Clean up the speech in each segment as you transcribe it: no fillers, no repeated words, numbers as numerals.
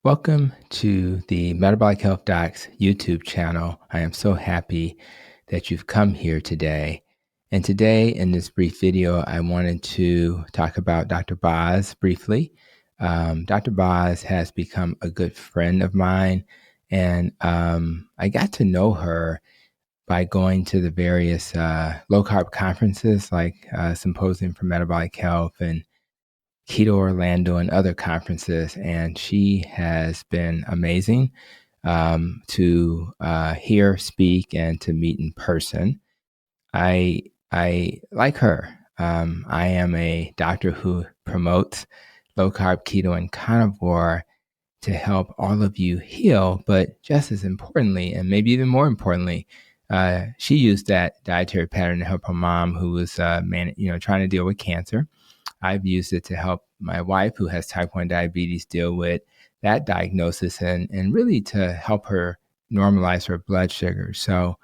Welcome to the Metabolic Health Docs YouTube channel. I am so happy that you've come here today. And today, in this brief video, I wanted to talk about Dr. Boz briefly. Dr. Boz has become a good friend of mine, and I got to know her by going to the various low-carb conferences like Symposium for Metabolic Health and Keto Orlando and other conferences, and she has been amazing to hear, speak, and to meet in person. I like her. I am a doctor who promotes low carb, keto, and carnivore to help all of you heal. But just as importantly, and maybe even more importantly, she used that dietary pattern to help her mom, who was trying to deal with cancer. I've used it to help my wife, who has type 1 diabetes, deal with that diagnosis and really to help her normalize her blood sugar. So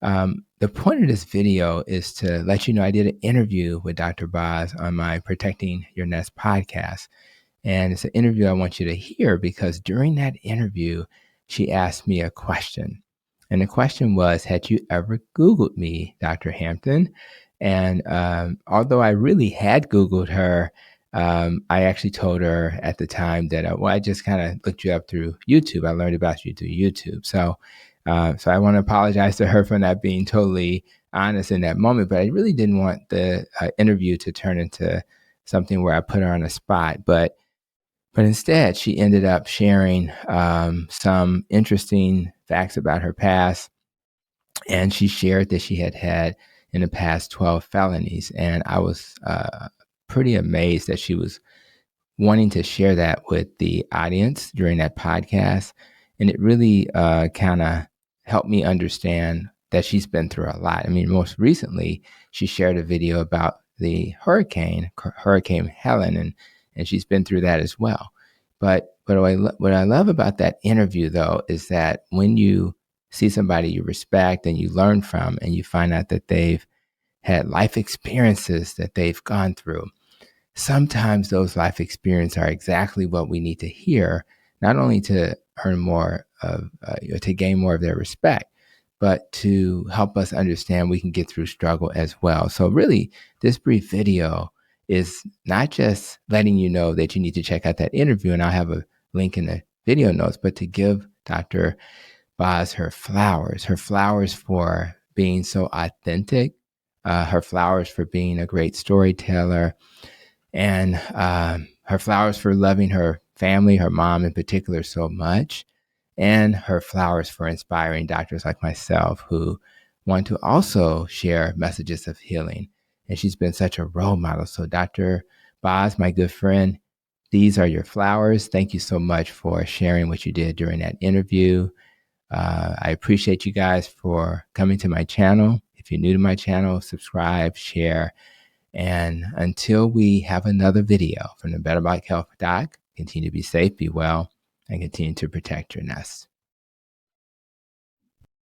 the point of this video is to let you know I did an interview with Dr. Boz on my Protecting Your Nest podcast. And it's an interview I want you to hear because during that interview, she asked me a question. And the question was, had you ever Googled me, Dr. Hampton? And although I really had Googled her, I actually told her at the time that, I just kind of looked you up through YouTube. I learned about you through YouTube. So I want to apologize to her for not being totally honest in that moment, but I really didn't want the interview to turn into something where I put her on a spot. But instead, she ended up sharing some interesting facts about her past. And she shared that she had in the past 12 felonies. And I was pretty amazed that she was wanting to share that with the audience during that podcast. And it really kind of helped me understand that she's been through a lot. I mean, most recently, she shared a video about the Hurricane Helen, and she's been through that as well. But what I love about that interview, though, is that when you see somebody you respect and you learn from, and you find out that they've had life experiences that they've gone through, sometimes those life experiences are exactly what we need to hear, not only to earn more of, to gain more of their respect, but to help us understand we can get through struggle as well. So really, this brief video is not just letting you know that you need to check out that interview, and I'll have a link in the video notes, but to give Dr. Boz her flowers for being so authentic, her flowers for being a great storyteller, and her flowers for loving her family, her mom in particular, so much, and her flowers for inspiring doctors like myself who want to also share messages of healing. And she's been such a role model. So Dr. Boz, my good friend, these are your flowers. Thank you so much for sharing what you did during that interview. I appreciate you guys for coming to my channel. If you're new to my channel, subscribe, share. And until we have another video from the Metabolic Health Doc, continue to be safe, be well, and continue to protect your nest.